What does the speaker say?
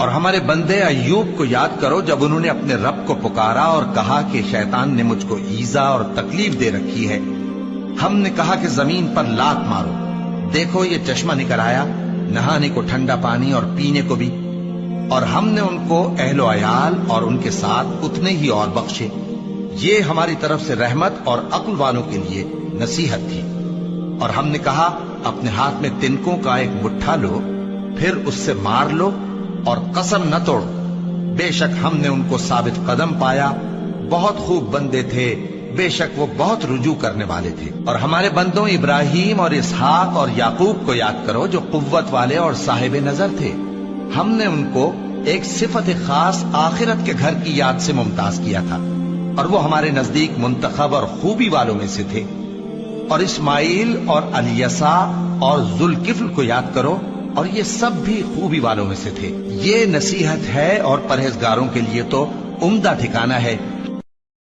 اور ہمارے بندے ایوب کو یاد کرو جب انہوں نے اپنے رب کو پکارا اور کہا کہ شیطان نے مجھ کو ایذا اور تکلیف دے رکھی ہے. ہم نے کہا کہ زمین پر لات مارو، دیکھو یہ چشمہ نکل آیا، نہانے کو ٹھنڈا پانی اور پینے کو بھی. اور ہم نے ان کو اہل و عیال اور ان کے ساتھ اتنے ہی اور بخشے. یہ ہماری طرف سے رحمت اور عقل والوں کے لیے نصیحت تھی. اور ہم نے کہا اپنے ہاتھ میں تنکوں کا ایک مٹھا لو، پھر اس سے مار لو اور قسم نہ توڑو. بے شک ہم نے ان کو ثابت قدم پایا، بہت خوب بندے تھے، بے شک وہ بہت رجوع کرنے والے تھے. اور ہمارے بندوں ابراہیم اور اسحاق اور یعقوب کو یاد کرو جو قوت والے اور صاحب نظر تھے. ہم نے ان کو ایک صفت خاص آخرت کے گھر کی یاد سے ممتاز کیا تھا، اور وہ ہمارے نزدیک منتخب اور خوبی والوں میں سے تھے. اور اسماعیل اور الیسع اور ذوالکفل کو یاد کرو، اور یہ سب بھی خوبی والوں میں سے تھے. یہ نصیحت ہے اور پرہیزگاروں کے لیے تو عمدہ ٹھکانہ ہے.